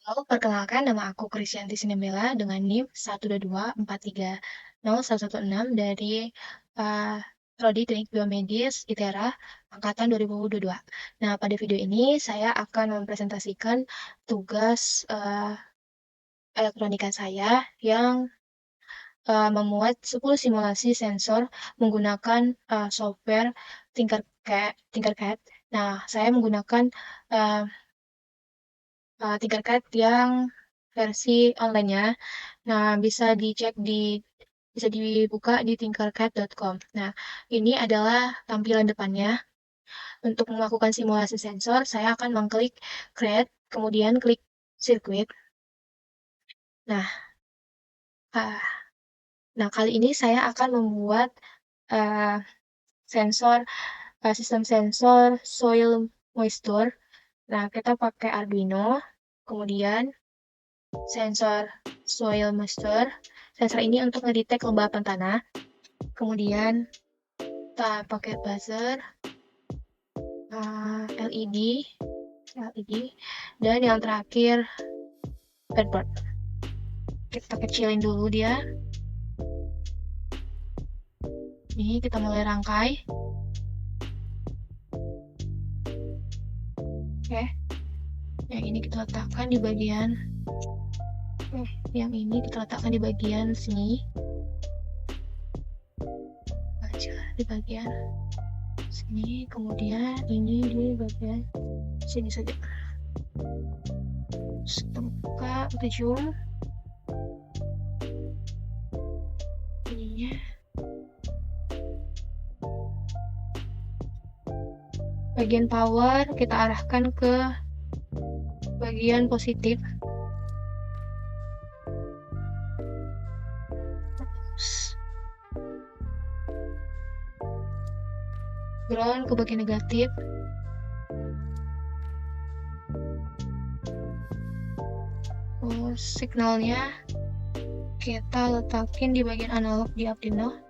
Halo, perkenalkan nama aku Krisyanti Sinemela dengan NIM 122430116 dari uh, Prodi Teknik Biomedis ITERA angkatan 2022. Nah, pada video ini saya akan mempresentasikan tugas elektronika saya yang memuat 10 simulasi sensor menggunakan software Tinkercad. Nah, saya menggunakan uh, Tinkercad yang versi online-nya. Nah, bisa dibuka di tinkercad.com. Nah, ini adalah tampilan depannya. Untuk melakukan simulasi sensor, saya akan mengklik Create, kemudian klik Circuit. Nah, ah, kali ini saya akan membuat uh, sensor, sistem sensor soil moisture. Nah, kita pakai Arduino, kemudian sensor soil moisture. Sensor ini untuk ngedetek kelembapan tanah. Kemudian kita pakai buzzer, LED, dan yang terakhir breadboard. Kita kecilin dulu dia. Ini kita mulai rangkai. Oke. Yang ini kita letakkan di bagian sini. Baca di bagian sini, kemudian ini di bagian sini saja. Kita buka, kita zoom. Ininya. Bagian power kita arahkan ke bagian positif. Ground ke bagian negatif. Terus signalnya kita letakin di bagian analog di Arduino.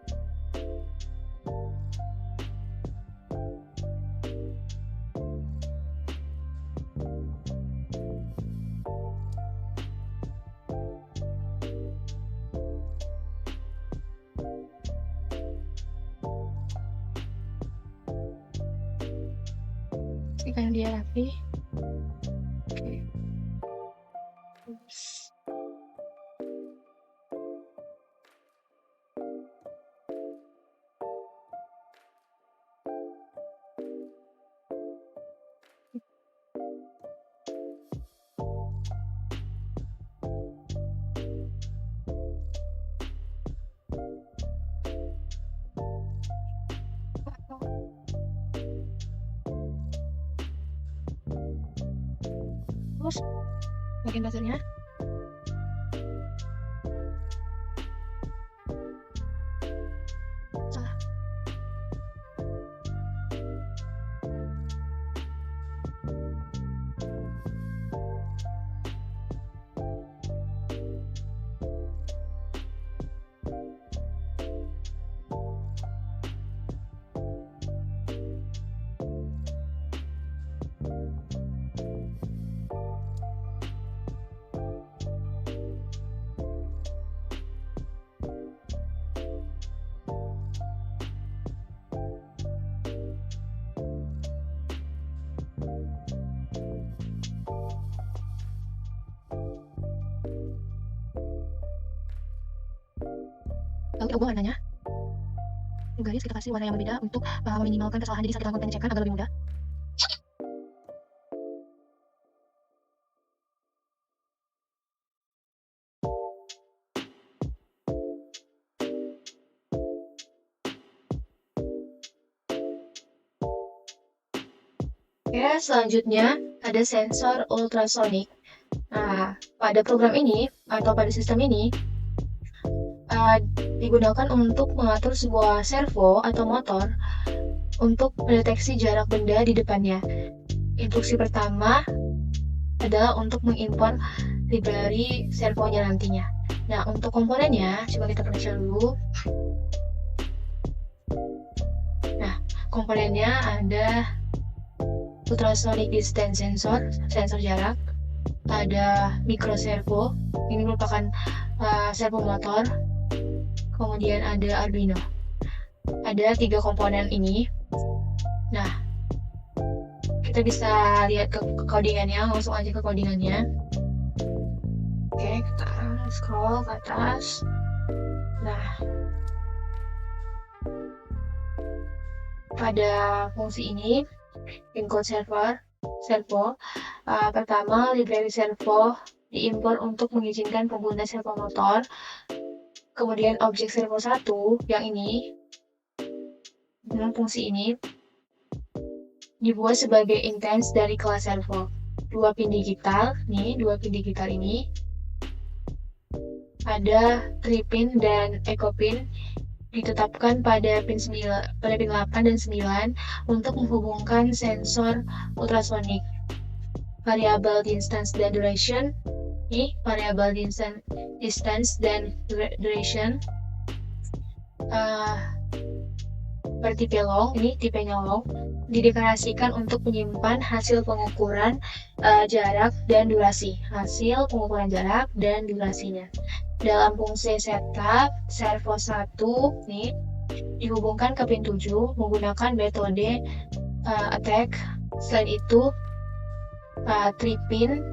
Pastikan dia rapi. Oke. Terus bagian buzzernya salah. Lalu kita ubah warnanya. Guys, kita kasih warna yang berbeda untuk meminimalkan kesalahan. Jadi saat kita lakukan pengecekan agar lebih mudah. Oke, selanjutnya ada sensor ultrasonic. Nah, pada program ini atau pada sistem ini digunakan untuk mengatur sebuah servo atau motor untuk mendeteksi jarak benda di depannya. Instruksi pertama adalah untuk mengimport library servonya nantinya. Nah, untuk komponennya, coba kita periksa dulu. Nah, komponennya ada ultrasonic distance sensor, sensor jarak. ada micro servo, ini merupakan servo motor, kemudian ada Arduino. Ada 3 komponen ini. Nah, kita bisa lihat ke codingannya, langsung aja ke codingannya. Oke, kita scroll ke atas. Nah, pada fungsi ini, encode servo, pertama library servo diimport untuk mengizinkan pengguna servo motor. Kemudian objek servo 1 yang ini, dengan fungsi ini dibuat sebagai instance dari kelas servo. 2 pin digital ini ada tripin dan ecopin ditetapkan pada pin 8 dan 9 untuk menghubungkan sensor ultrasonik. Variabel distance dan duration, variabel distance dan duration bertipe long, ini tipenya long, dideklarasikan untuk menyimpan hasil pengukuran jarak dan durasi. Hasil pengukuran jarak dan durasinya. Dalam fungsi setup, servo 1 dihubungkan ke pin 7 menggunakan metode attack. Selain itu, tripin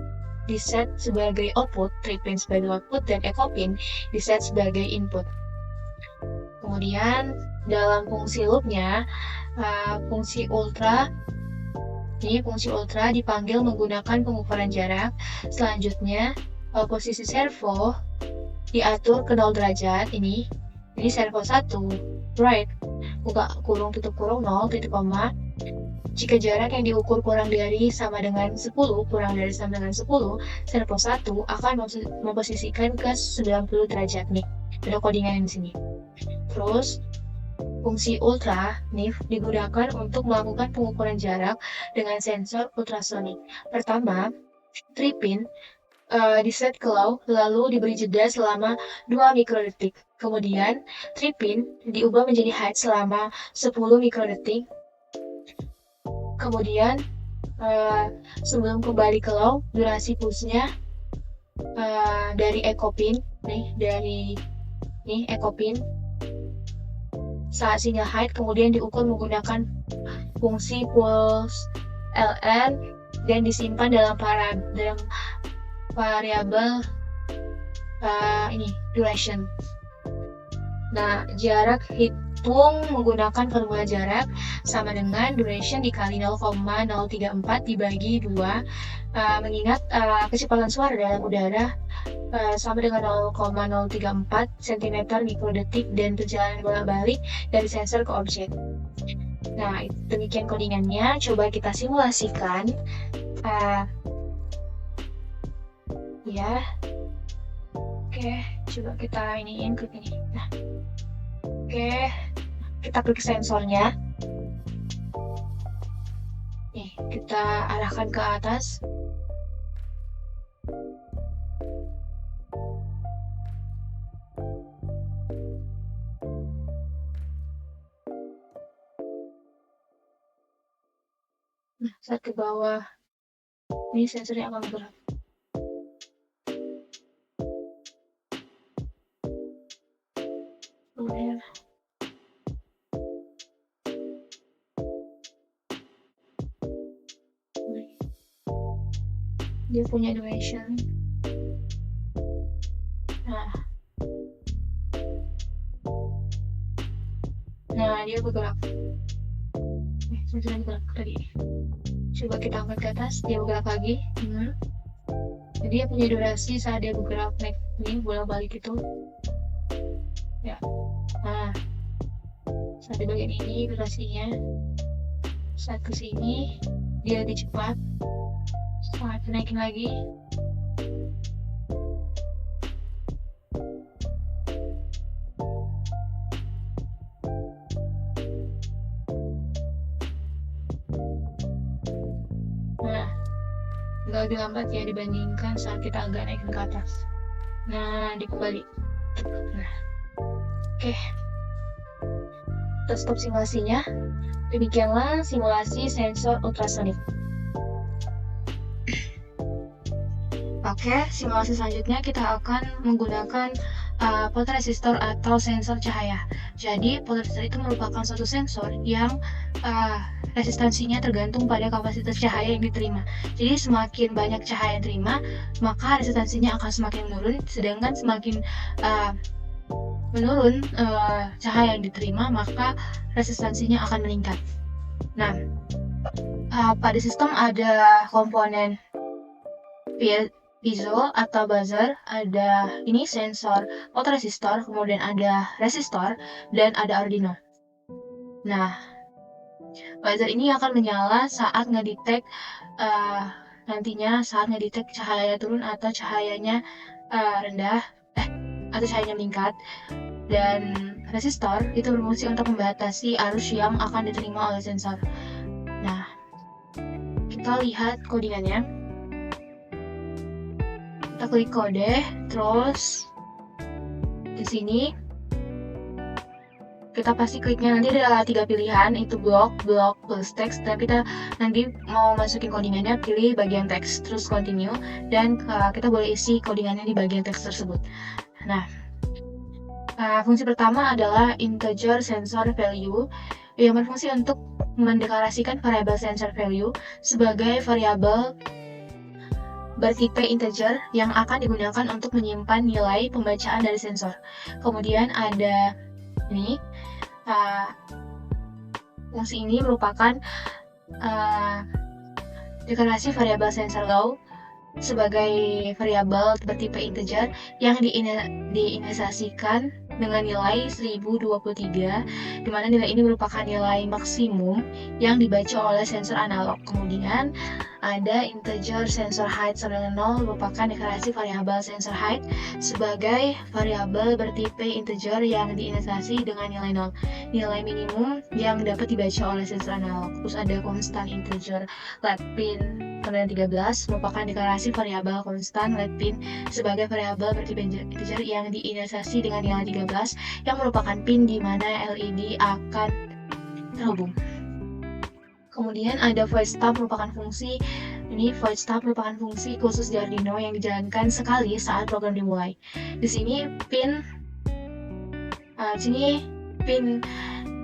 diset sebagai output, dan ecopin diset sebagai input. Kemudian dalam fungsi loopnya, fungsi ultra dipanggil menggunakan pengukuran jarak. Selanjutnya, posisi servo diatur ke 0 derajat. Ini servo 1, right, buka kurung tutup kurung 0, titik koma. Jika jarak yang diukur kurang dari sama dengan 10, servo 1 akan memposisikan ke 90 derajat nih. Ada codingan di sini. Terus fungsi ultra digunakan untuk melakukan pengukuran jarak dengan sensor ultrasonik. Pertama, tripin diset ke low, lalu diberi jeda selama 2 mikrodetik. Kemudian, tripin diubah menjadi high selama 10 mikrodetik. Kemudian, sebelum kembali ke low, durasi pulse-nya dari ecopin, ecopin saat sinyal high kemudian diukur menggunakan fungsi pulse ln dan disimpan dalam variabel duration. Nah, jarak hitung menggunakan formula jarak sama dengan duration dikali 0,034 dibagi 2. Mengingat kecepatan suara dalam udara sama dengan 0,034 cm mikrodetik dan perjalanan bolak-balik dari sensor ke objek. Nah, demikian codingannya. Coba kita simulasikan. Ya. Oke, coba kita klik ini. Nah. Oke, kita klik sensornya. Nih, kita arahkan ke atas. Nah, saat ke bawah, ini sensornya akan bergerak. Kemudian dia punya duration. Nah, dia bergerak. Sensornya bergerak tadi. Coba kita angkat ke atas, dia bergerak lagi. Jadi dia punya durasi saat dia bergerak naik ini bolak-balik itu. Ya. Nah, saat di bagian ini durasinya. Saat ke sini dia lebih cepat. Saat naikin lagi. Agak lebih lambat ya dibandingkan saat kita agak naikin ke atas. Nah, dikembali. Nah, oke. Kita stop simulasinya. Demikianlah simulasi sensor ultrasonik. pakai, simulasi selanjutnya kita akan menggunakan fotoresistor atau sensor cahaya. Jadi fotoresistor itu merupakan suatu sensor yang resistansinya tergantung pada kapasitas cahaya yang diterima. Jadi semakin banyak cahaya yang diterima, maka resistansinya akan semakin menurun, sedangkan semakin menurun cahaya yang diterima, maka resistansinya akan meningkat. Nah, pada sistem ada komponen piezo atau buzzer, ada ini sensor fotoresistor, kemudian ada resistor, dan ada Arduino. Nah, buzzer ini akan menyala saat ngedetek nantinya saat ngedetek cahaya turun atau cahayanya rendah, atau cahayanya meningkat. Dan resistor itu berfungsi untuk membatasi arus yang akan diterima oleh sensor. Nah, kita lihat codingannya. Kita klik kode, terus di sini kita pasti kliknya nanti ada 3 pilihan, itu blok plus teks, dan kita nanti mau masukin codingannya pilih bagian teks, terus continue, dan kita boleh isi codingannya di bagian teks tersebut. Nah, fungsi pertama adalah integer sensor value yang berfungsi untuk mendeklarasikan variabel sensor value sebagai variabel bertipe integer yang akan digunakan untuk menyimpan nilai pembacaan dari sensor. Kemudian ada ini, fungsi ini merupakan deklarasi variabel sensor low sebagai variabel bertipe integer yang diinisialisasikan dengan nilai 1023, di mana nilai ini merupakan nilai maksimum yang dibaca oleh sensor analog. Kemudian ada integer sensor height sama dengan 0 merupakan deklarasi variabel sensor height sebagai variabel bertipe integer yang diinisialisasi dengan nilai 0, nilai minimum yang dapat dibaca oleh sensor analog. Terus ada konstan integer let pin 13 merupakan deklarasi variabel konstan let pin sebagai variabel bertipe integer yang diinisialisasi dengan nilai 13 yang merupakan pin di mana LED akan terhubung. Kemudian ada void stop merupakan fungsi khusus di Arduino yang dijalankan sekali saat program dimulai. Di sini pin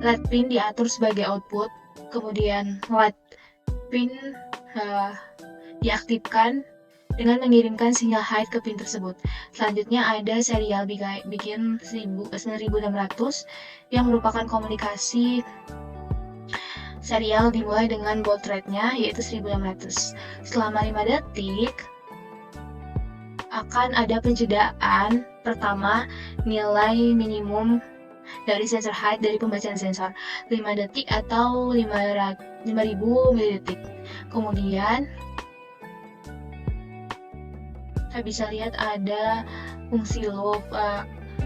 LED pin diatur sebagai output, kemudian LED pin diaktifkan dengan mengirimkan sinyal height ke pin tersebut. Selanjutnya ada serial bikin 9600 yang merupakan komunikasi serial dimulai dengan baud rate-nya yaitu 1600. Selama 5 detik akan ada penjedaan pertama nilai minimum dari sensor height dari pembacaan sensor 5 detik atau 5000 milidetik. Kemudian kita bisa lihat ada fungsi loop.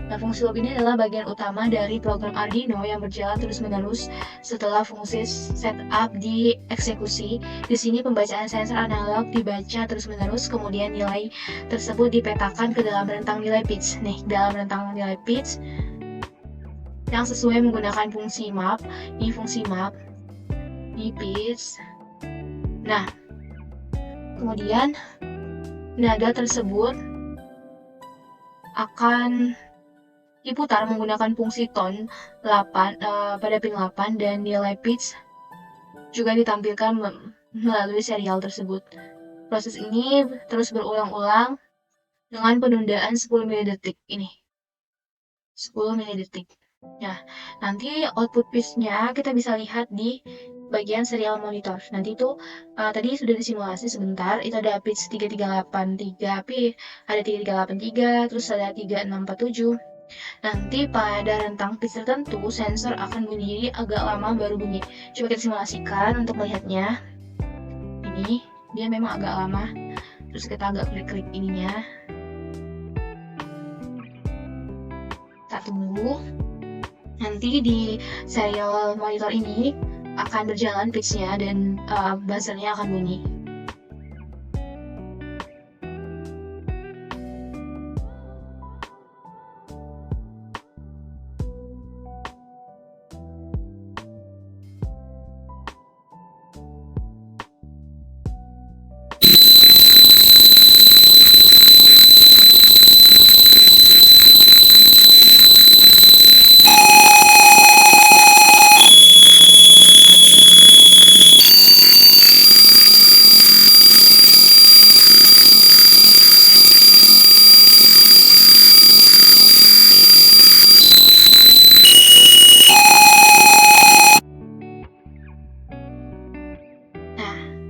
Nah, fungsi loop ini adalah bagian utama dari program Arduino yang berjalan terus-menerus setelah fungsi setup dieksekusi. Di sini pembacaan sensor analog dibaca terus-menerus, kemudian nilai tersebut dipetakan ke dalam rentang nilai pitch. Nih, dalam rentang nilai pitch yang sesuai menggunakan fungsi map. Ini fungsi map di pitch. Nah, kemudian nada tersebut akan diputar menggunakan fungsi tone 8 pada pin 8 dan nilai pitch juga ditampilkan melalui serial tersebut. Proses ini terus berulang-ulang dengan penundaan 10 milidetik ini. 10 milidetik. Nah, nanti output pitch-nya kita bisa lihat di bagian serial monitor. Nanti itu tadi sudah disimulasi sebentar, itu ada pitch 3383, ada 3383, terus ada 3647. Nanti pada rentang pitch tertentu sensor akan bunyi, jadi agak lama baru bunyi. Coba kita simulasikan untuk melihatnya. Ini dia memang agak lama. Terus kita agak klik-klik ininya. Kita tunggu. Nanti di serial monitor ini akan berjalan pitch-nya dan buzzernya akan bunyi.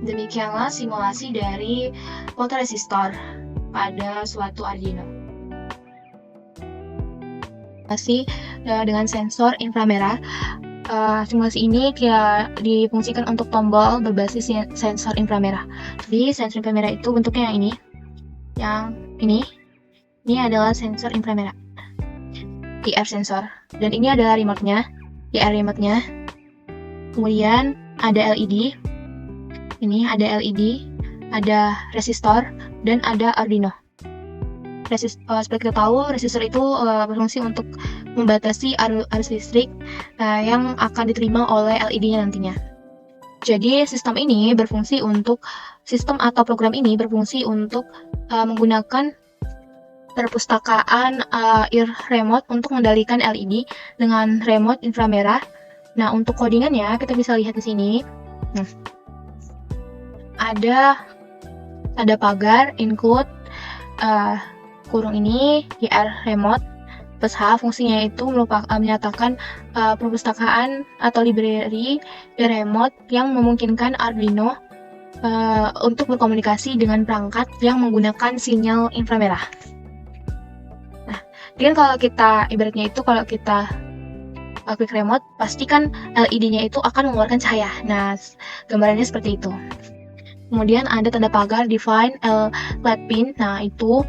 Demikianlah simulasi dari fotoresistor pada suatu Arduino. Simulasi dengan sensor inframerah. Simulasi ini difungsikan untuk tombol berbasis sensor inframerah. Jadi sensor inframerah itu bentuknya yang ini. Yang ini adalah sensor inframerah, IR sensor. Dan ini adalah remote-nya, IR remote-nya. Kemudian ada LED. Ini ada LED, ada resistor, dan ada Arduino. Seperti kita tahu, resistor itu berfungsi untuk membatasi arus listrik yang akan diterima oleh LED-nya nantinya. Jadi sistem program ini berfungsi untuk menggunakan perpustakaan IR remote untuk mengendalikan LED dengan remote inframerah. Nah, untuk codingannya kita bisa lihat di sini. Ada pagar include kurung ini IR remote plus H. Fungsinya itu menyatakan perpustakaan atau library remote yang memungkinkan Arduino untuk berkomunikasi dengan perangkat yang menggunakan sinyal inframerah. Nah, jadi kalau kita klik remote, pastikan LED-nya itu akan mengeluarkan cahaya. Nah, gambarannya seperti itu. Kemudian ada tanda pagar define LED pin. Nah, itu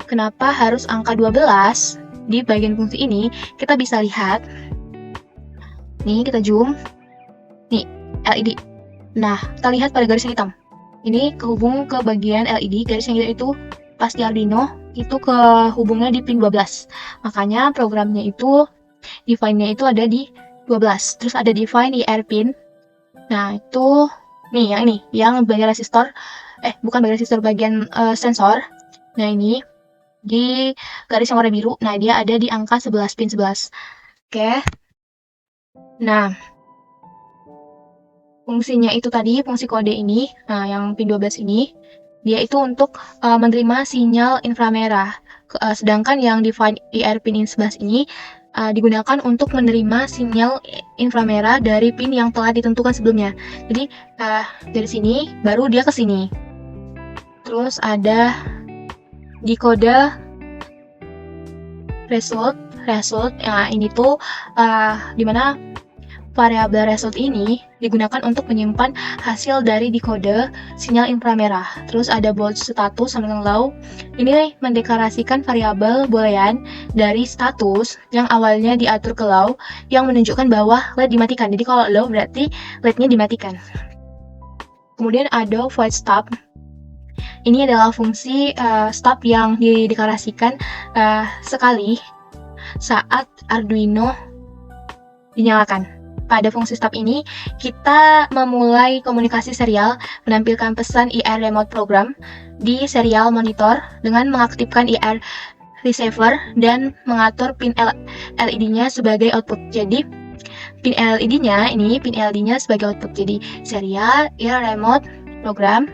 kenapa harus angka 12 di bagian fungsi ini? Kita bisa lihat. Nih, kita zoom. Nih, LED. Nah, kita lihat pada garis yang hitam. Ini kehubung ke bagian LED. Garis yang hitam itu pas di Arduino, itu kehubungnya di pin 12. Makanya programnya itu, define-nya itu ada di 12. Terus ada define IR pin. Nah, itu nih yang bagian resistor. Bukan bagian resistor, bagian sensor. Nah, ini di garis yang warna biru. Nah, dia ada di angka 11, pin 11. Oke. Nah, fungsinya itu tadi, fungsi kode ini, nah yang pin 12 ini, dia itu untuk menerima sinyal inframerah. Sedangkan yang define IR pin 11 ini digunakan untuk menerima sinyal inframerah dari pin yang telah ditentukan sebelumnya. Jadi dari sini baru dia ke sini. Terus ada di kode result. Nah, ini tuh dimana variabel result ini digunakan untuk menyimpan hasil dari dekode sinyal inframerah. Terus ada bold status sama low. Ini mendeklarasikan variabel boolean dari status yang awalnya diatur ke low yang menunjukkan bahwa LED dimatikan. Jadi kalau low berarti LED-nya dimatikan. Kemudian ada void stop. Ini adalah fungsi stop yang dideklarasikan sekali saat Arduino dinyalakan. Pada fungsi stop ini, kita memulai komunikasi serial menampilkan pesan IR remote program di serial monitor dengan mengaktifkan IR receiver dan mengatur pin LED-nya sebagai output. Jadi, pin LED-nya sebagai output. Jadi, serial IR remote program.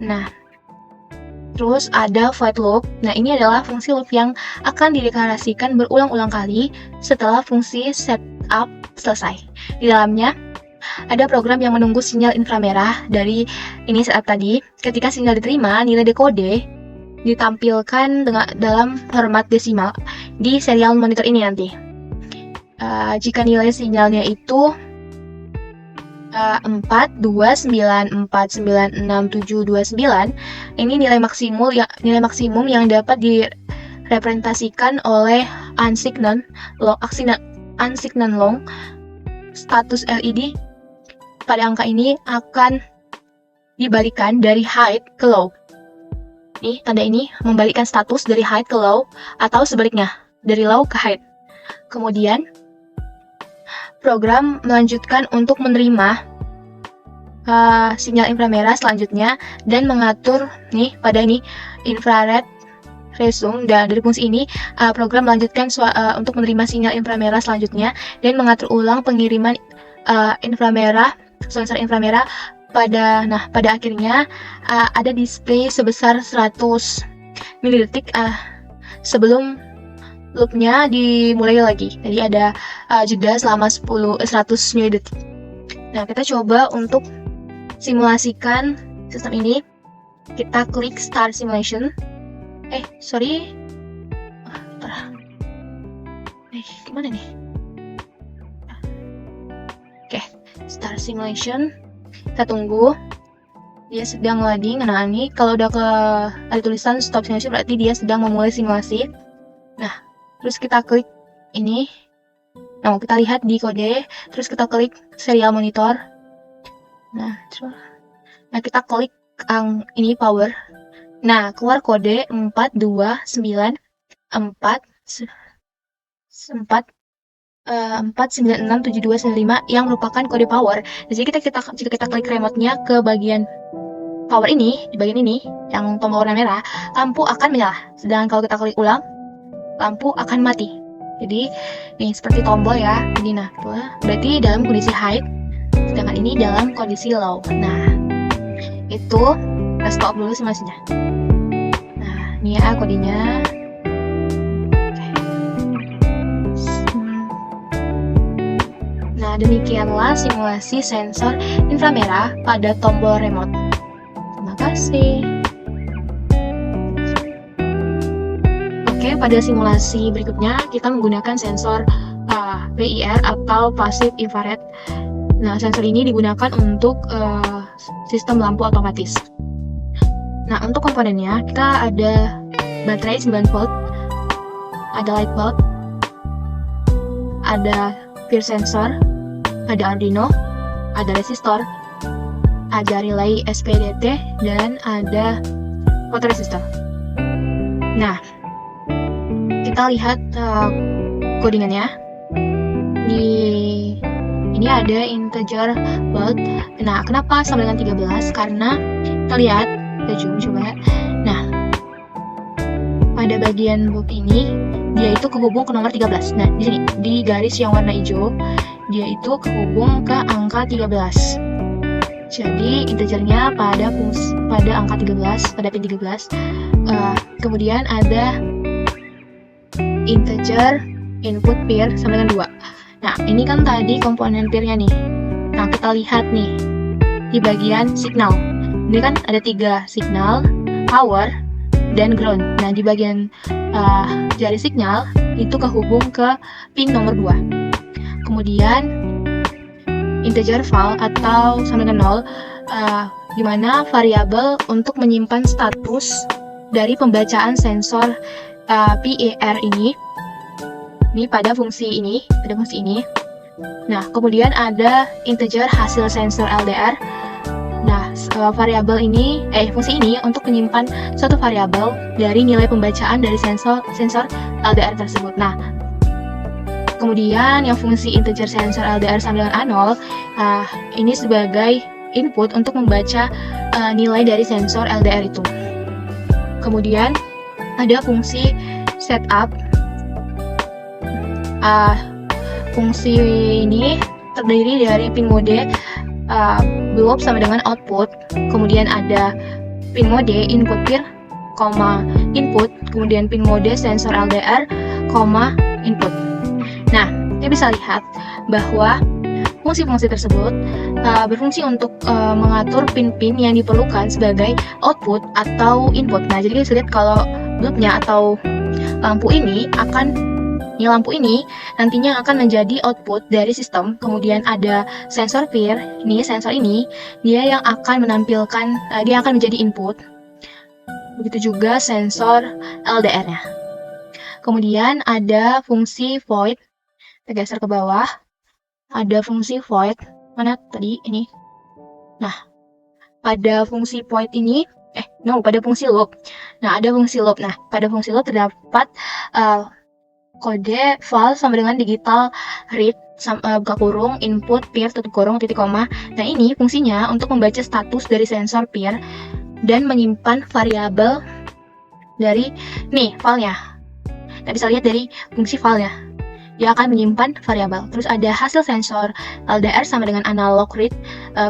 Nah, terus ada void loop. Nah, ini adalah fungsi loop yang akan dideklarasikan berulang-ulang kali setelah fungsi setup selesai. Di dalamnya ada program yang menunggu sinyal inframerah dari ini setup tadi. Ketika sinyal diterima, nilai dekode ditampilkan dalam format desimal di serial monitor ini nanti. Jika nilai sinyalnya itu 4, 2, 9, 4, 9, 6, 7, 2, 9. Ini nilai maksimum yang dapat direpresentasikan oleh unsignal long. Status LED pada angka ini akan dibalikan dari high ke low. Nih, tanda ini membalikkan status dari high ke low atau sebaliknya, dari low ke high. Kemudian program melanjutkan untuk menerima sinyal inframerah selanjutnya dan mengatur pada infrared resume. Dan dari fungsi ini program melanjutkan untuk menerima sinyal inframerah selanjutnya dan mengatur ulang pengiriman sensor inframerah pada akhirnya ada display sebesar 100 milidetik sebelum loopnya dimulai lagi. Jadi ada jeda selama 100 milidetik. Nah, kita coba untuk simulasikan sistem ini. Kita klik Start Simulation. Gimana nih? Oke, Start Simulation. Kita tunggu. Dia sedang loading. Nah, ini kalau udah ada tulisan Stop Simulation berarti dia sedang memulai simulasi. Nah, terus kita klik ini. Nah, kita lihat di kode. Terus kita klik Serial Monitor. Nah, kita klik ini Power. Nah, keluar kode 42964967295 yang merupakan kode power. Jadi jika kita klik remote-nya ke bagian power ini, di bagian ini yang tombol warna merah, lampu akan menyala. Sedangkan kalau kita klik ulang, lampu akan mati. Jadi nih seperti tombol ya. Ini nah, berarti dalam kondisi high, sedangkan ini dalam kondisi low. Nah, itu kita stop dulu simulasinya. Nah, ini ya kodenya. Nah, demikianlah simulasi sensor inframerah pada tombol remote. Terima kasih. Oke, pada simulasi berikutnya kita menggunakan sensor PIR atau Passive Infrared. Nah, sensor ini digunakan untuk sistem lampu otomatis. Nah, untuk komponennya kita ada baterai 9 volt, ada light bulb, ada peer sensor, ada Arduino, ada resistor, ada relay SPDT, dan ada photoresistor. Nah, kita lihat codingannya. Ini ada integer bulb. Nah, kenapa sama dengan 13? Karena kita lihat, kita zoom coba. Nah, pada bagian bulb ini dia itu kehubung ke nomor 13. Nah, di sini di garis yang warna hijau dia itu kehubung ke angka 13. Jadi integernya pada angka 13, pada pin 13. Kemudian ada integer input peer sama dengan 2. Nah, ini kan tadi komponen peer-nya nih. Nah, kita lihat nih di bagian signal. Ini kan ada 3 signal, power, dan ground. Nah, di bagian jari signal itu kehubung ke pin nomor 2. Kemudian integer val atau sama dengan 0, di mana variabel untuk menyimpan status dari pembacaan sensor PIR ini pada fungsi ini, Nah, kemudian ada integer hasil sensor LDR. Nah, variabel ini, fungsi ini untuk menyimpan suatu variabel dari nilai pembacaan dari sensor LDR tersebut. Nah, kemudian yang fungsi integer sensor LDR sama dengan A0, ini sebagai input untuk membaca nilai dari sensor LDR itu. Kemudian ada fungsi setup. Fungsi ini terdiri dari pin mode bulb sama dengan output, kemudian ada pin mode input peer, input, kemudian pin mode sensor LDR, input. Nah, kita bisa lihat bahwa fungsi-fungsi tersebut berfungsi untuk mengatur pin-pin yang diperlukan sebagai output atau input. Nah, jadi kita bisa lihat kalau bulbnya atau lampu ini nantinya akan menjadi output dari sistem. Kemudian ada sensor peer, sensor ini dia yang akan menampilkan, dia akan menjadi input. Begitu juga sensor LDR-nya. Kemudian ada fungsi void, kita geser ke bawah. Ada fungsi void, mana tadi ini? Nah, pada fungsi void ini, pada fungsi loop. Nah, ada fungsi loop. Nah, pada fungsi loop terdapat kode val sama dengan digital read buka kurung input peer tutup kurung titik koma. Nah, ini fungsinya untuk membaca status dari sensor peer dan menyimpan variabel dari valnya. Nah, bisa lihat dari fungsi valnya, dia akan menyimpan variabel. Terus ada hasil sensor LDR sama dengan analog read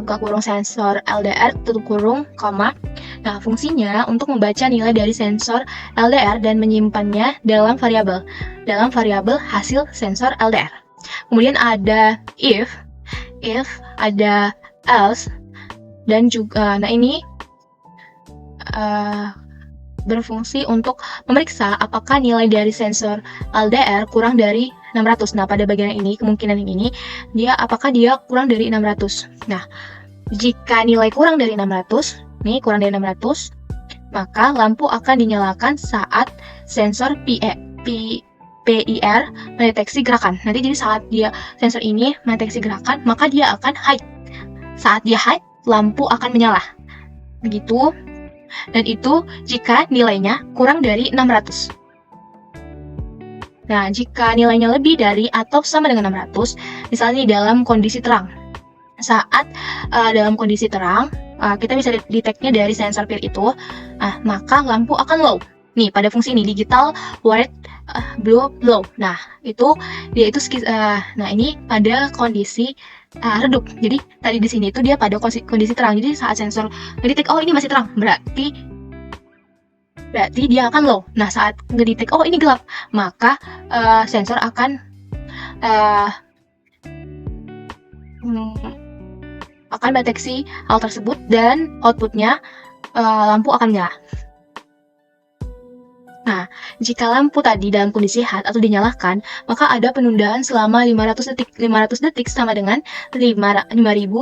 buka kurung sensor LDR tutup kurung koma. Nah, fungsinya untuk membaca nilai dari sensor LDR dan menyimpannya dalam variabel hasil sensor LDR. Kemudian ada if ada else, dan juga nah ini berfungsi untuk memeriksa apakah nilai dari sensor LDR kurang dari 600. Nah, pada bagian ini, kemungkinan ini, apakah dia kurang dari 600. Nah, jika nilai kurang dari 600, kurang dari 600, maka lampu akan dinyalakan saat sensor PIR mendeteksi gerakan. Nanti jadi saat sensor ini mendeteksi gerakan, maka dia akan hide. Saat dia hide, lampu akan menyala. Begitu. Dan itu jika nilainya kurang dari 600. Nah, jika nilainya lebih dari atau sama dengan 600, misalnya dalam kondisi terang. Saat dalam kondisi terang, kita bisa deteknya dari sensor PIR itu, maka lampu akan low. Nih, pada fungsi ini, digital white blue low. Nah, nah ini pada kondisi redup. Jadi tadi di sini itu dia pada kondisi terang. Jadi saat sensor ngedetek ini masih terang, berarti dia akan low. Nah, saat ngedetek ini gelap, maka sensor akan mendeteksi hal tersebut dan outputnya lampu akan menyala. Nah, jika lampu tadi dalam kondisi hot atau dinyalakan, maka ada penundaan selama 500 detik. 500 detik sama dengan 5.000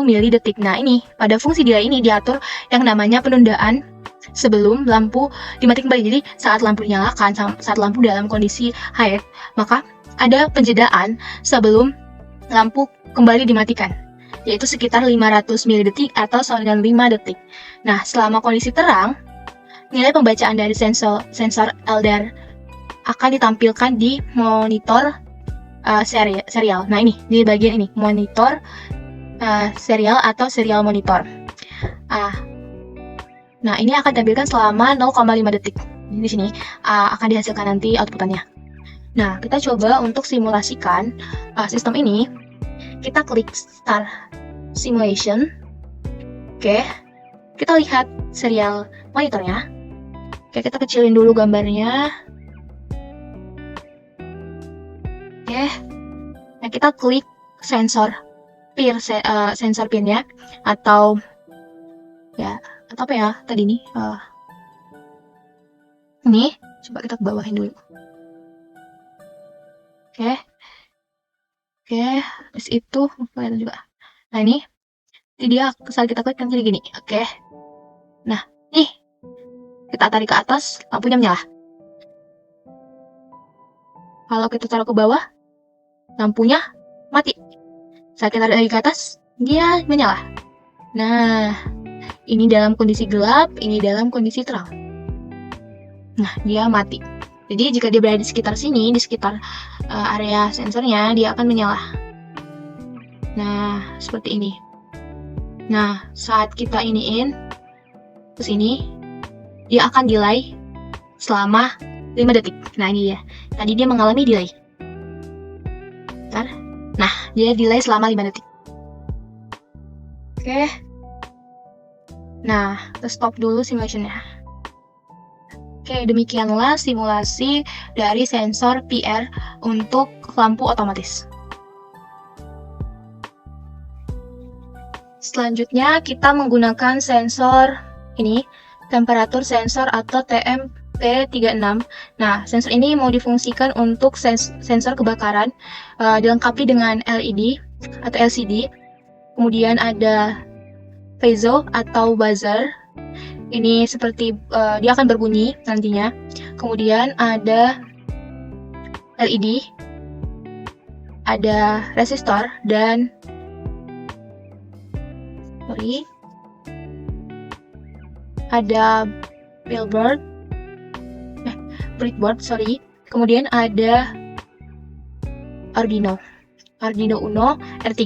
milidetik. Nah, ini pada fungsi delay ini diatur yang namanya penundaan sebelum lampu dimatikan kembali. Jadi, saat lampu dinyalakan, saat lampu dalam kondisi high, maka ada penjedaan sebelum lampu kembali dimatikan, yaitu sekitar 500 milidetik atau sama dengan 5 detik. Nah, selama kondisi terang, nilai pembacaan dari sensor LDR akan ditampilkan di monitor serial. Nah, ini di bagian ini, monitor serial atau serial monitor. Nah, ini akan ditampilkan selama 0,5 detik. Di sini akan dihasilkan nanti outputannya. Nah, kita coba untuk simulasikan sistem ini. Kita klik Start Simulation. Oke, kita lihat serial monitornya. Oke, kita kecilin dulu gambarnya. Oke, nah kita klik sensor pin-nya, atau apa ya tadi nih? Ini coba kita bawahin dulu. Oke, terus itu kelihatan juga. Nah, ini dia saat kita klik kan jadi gini. Oke, nah nih kita tarik ke atas, lampunya menyala. Kalau kita taruh ke bawah, lampunya mati. Saat kita tarik ke atas, dia menyala. Nah, ini dalam kondisi gelap, ini dalam kondisi terang. Nah, dia mati. Jadi jika dia berada di sekitar sini, di sekitar area sensornya, dia akan menyala. Nah, seperti ini. Nah, saat kita iniin ke sini, dia akan delay selama 5 detik. Nah, ini dia. Tadi dia mengalami delay. Bentar. Nah, dia delay selama 5 detik. Oke. Nah, kita stop dulu simulationnya. Oke, demikianlah simulasi dari sensor PIR untuk lampu otomatis. Selanjutnya, kita menggunakan sensor ini, temperatur sensor atau TMP36. Nah, sensor ini mau difungsikan untuk sensor kebakaran, dilengkapi dengan LED atau LCD. Kemudian ada piezo atau buzzer. Ini seperti dia akan berbunyi nantinya. Kemudian ada LED, ada resistor, dan ada breadboard, kemudian ada Arduino Uno R3.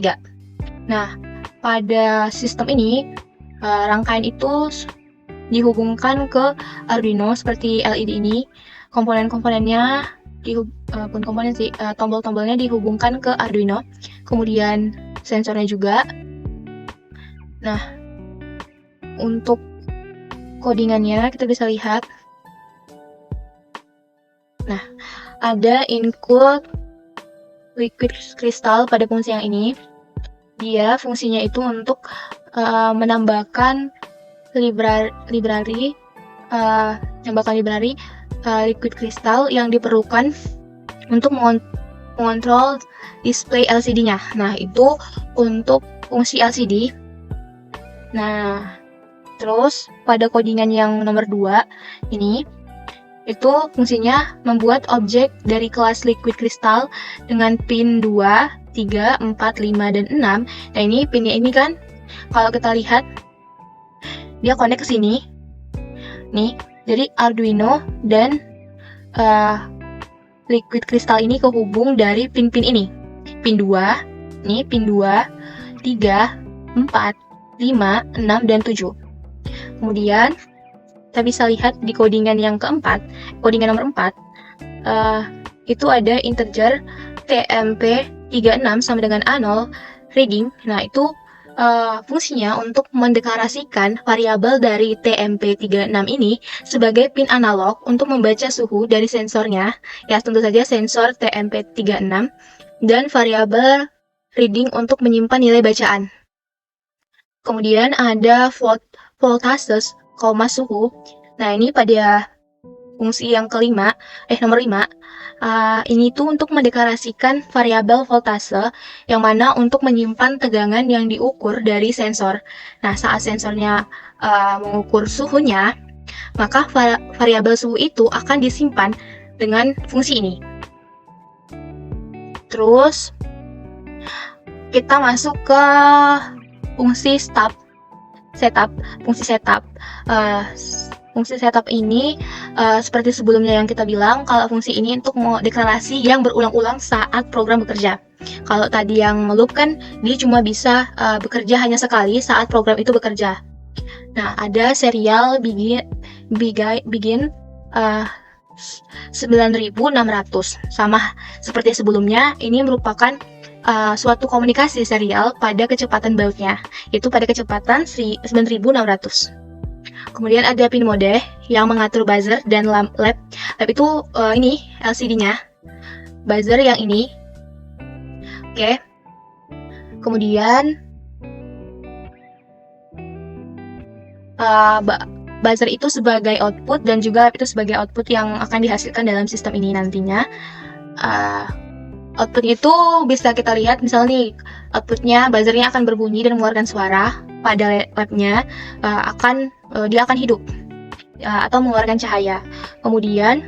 Nah, pada sistem ini rangkaian itu dihubungkan ke Arduino seperti LED ini. Komponen-komponennya tombol-tombolnya dihubungkan ke Arduino, kemudian sensornya juga. Nah, untuk codingannya kita bisa lihat. Nah, ada include liquid crystal pada fungsi yang ini. Dia fungsinya itu untuk menambahkan library liquid crystal yang diperlukan untuk mengontrol display LCD-nya. Nah, itu untuk fungsi LCD. Nah, terus pada codingan yang nomor 2 ini, itu fungsinya membuat objek dari kelas liquid crystal dengan pin 2, 3, 4, 5, dan 6. Nah, ini pinnya ini kan, kalau kita lihat, dia connect ke sini. Nih, jadi Arduino dan liquid crystal ini kehubung dari pin-pin ini. Pin 2, nih pin 2, 3, 4, 5, 6, dan 7. Kemudian, kita bisa lihat di codingan yang keempat, codingan nomor 4, itu ada integer TMP36 sama dengan A0 reading. Nah, itu fungsinya untuk mendeklarasikan variabel dari TMP36 ini sebagai pin analog untuk membaca suhu dari sensornya, ya tentu saja sensor TMP36, dan variabel reading untuk menyimpan nilai bacaan. Kemudian ada voltase, suhu. Nah, ini pada fungsi yang kelima, nomor 5, ini tuh untuk mendeklarasikan variabel voltase yang mana untuk menyimpan tegangan yang diukur dari sensor. Nah, saat sensornya mengukur suhunya, maka variabel suhu itu akan disimpan dengan fungsi ini. Terus, kita masuk ke fungsi setup. Fungsi setup ini seperti sebelumnya yang kita bilang, kalau fungsi ini untuk deklarasi yang berulang-ulang saat program bekerja. Kalau tadi yang loop kan dia cuma bisa bekerja hanya sekali saat program itu bekerja. Nah, ada serial begin 9600. Sama seperti sebelumnya, ini merupakan suatu komunikasi serial pada kecepatan bautnya, yaitu pada kecepatan 9600. Kemudian ada pin mode yang mengatur buzzer dan lab. Lab itu ini LCD-nya. Buzzer yang ini. Oke. Kemudian buzzer itu sebagai output dan juga itu sebagai output yang akan dihasilkan dalam sistem ini nantinya. Output itu bisa kita lihat, misalnya nih, outputnya buzzernya akan berbunyi dan mengeluarkan suara. Pada labnya dia akan hidup atau mengeluarkan cahaya. Kemudian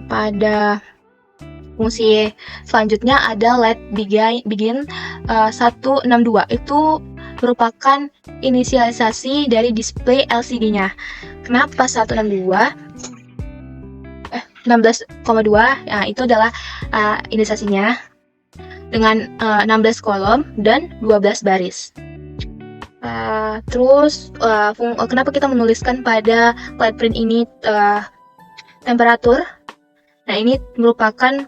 pada fungsi selanjutnya ada LED begin 162. Itu merupakan inisialisasi dari display LCD-nya. Kenapa 162? 16,2, nah, itu adalah inisialisasinya dengan 16 kolom dan 12 baris. Terus kenapa kita menuliskan pada light print ini temperatur? Nah, ini merupakan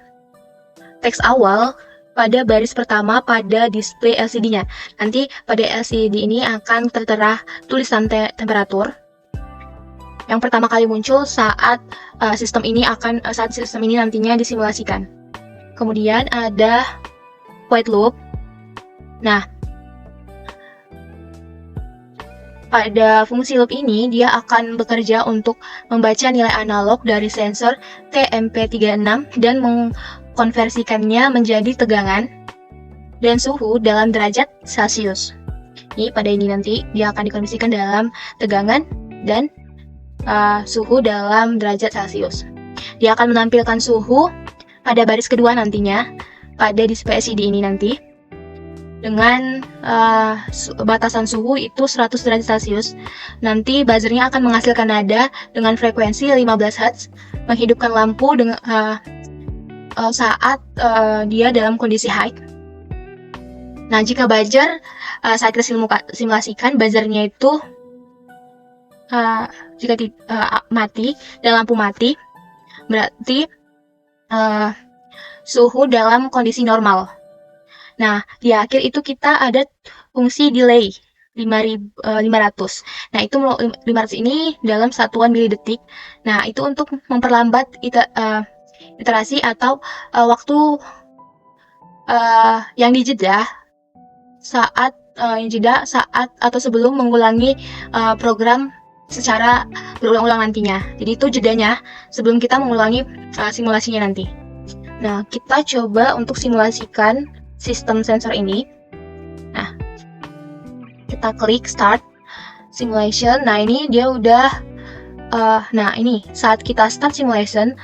teks awal pada baris pertama pada display LCD-nya. Nanti pada LCD ini akan tertera tulisan temperatur yang pertama kali muncul saat sistem ini nantinya disimulasikan. Kemudian ada white loop. Nah, pada fungsi loop ini dia akan bekerja untuk membaca nilai analog dari sensor TMP36 dan mengkonversikannya menjadi tegangan dan suhu dalam derajat Celcius. Ini pada ini nanti dia akan dikonversikan dalam tegangan dan suhu dalam derajat Celcius. Dia akan menampilkan suhu pada baris kedua nantinya pada display LCD ini nanti dengan batasan suhu itu 100 derajat Celcius. Nanti buzzernya akan menghasilkan nada dengan frekuensi 15 Hz, menghidupkan lampu dengan saat dia dalam kondisi high. Nah, jika buzzer saat kita simulasikan buzzernya itu jika mati dan lampu mati, berarti suhu dalam kondisi normal. Nah, di akhir itu kita ada fungsi delay 500. Nah, itu 500 ini dalam satuan milidetik. Nah, itu untuk memperlambat iterasi atau waktu yang dijeda saat atau sebelum mengulangi program secara berulang-ulang nantinya. Jadi itu jedanya sebelum kita mengulangi simulasinya nanti. Nah, kita coba untuk simulasikan sistem sensor ini. Nah, kita klik start simulation. Nah, ini dia udah nah ini saat kita start simulasi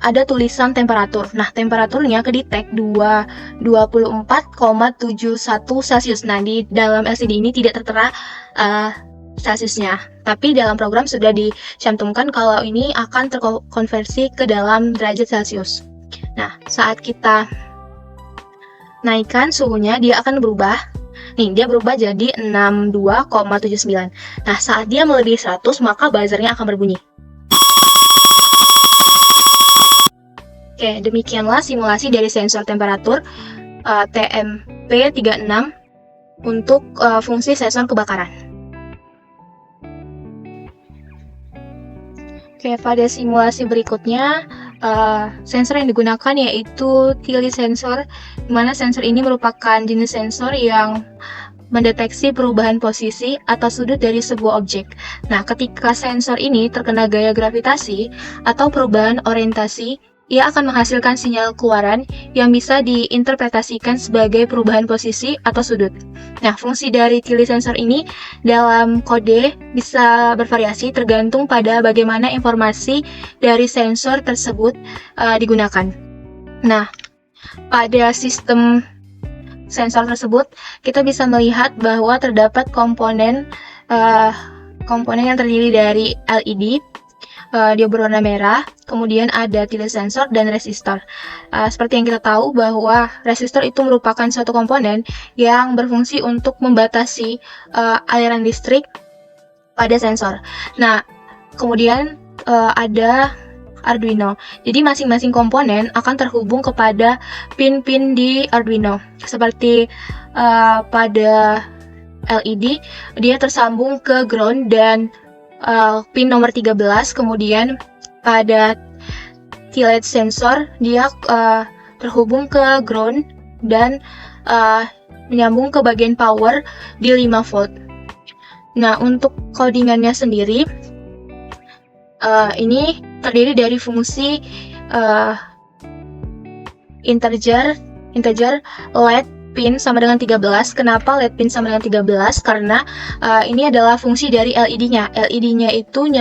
ada tulisan temperatur. Nah, temperaturnya kedetek 24,71 Celcius. Nah, di dalam LCD ini tidak tertera Celciusnya, tapi dalam program sudah dicantumkan kalau ini akan terkonversi ke dalam derajat Celcius. Nah, saat kita naikkan suhunya, dia akan berubah. Nih, dia berubah jadi 62,79. Nah, saat dia melebihi 100, maka buzzernya akan berbunyi. Oke, demikianlah simulasi dari sensor temperatur TMP36 untuk fungsi sensor kebakaran. Oke, pada simulasi berikutnya, sensor yang digunakan yaitu Tilly sensor, di mana sensor ini merupakan jenis sensor yang mendeteksi perubahan posisi atau sudut dari sebuah objek. Nah, ketika sensor ini terkena gaya gravitasi atau perubahan orientasi, ia akan menghasilkan sinyal keluaran yang bisa diinterpretasikan sebagai perubahan posisi atau sudut. Nah, fungsi dari Tilly sensor ini dalam kode bisa bervariasi tergantung pada bagaimana informasi dari sensor tersebut digunakan. Nah, pada sistem sensor tersebut kita bisa melihat bahwa terdapat komponen yang terdiri dari LED, dia berwarna merah, kemudian ada Tilly sensor dan resistor. Seperti yang kita tahu bahwa resistor itu merupakan suatu komponen yang berfungsi untuk membatasi aliran listrik pada sensor. Nah, kemudian ada Arduino. Jadi masing-masing komponen akan terhubung kepada pin-pin di Arduino. Seperti pada LED, dia tersambung ke ground dan pin nomor 13, kemudian pada Tilly sensor dia terhubung ke ground dan menyambung ke bagian power di 5 volt. Nah, untuk codingannya sendiri ini terdiri dari fungsi integer LED pin sama dengan 13. Kenapa LED pin sama dengan 13? Karena ini adalah fungsi dari LED-nya. LED-nya itu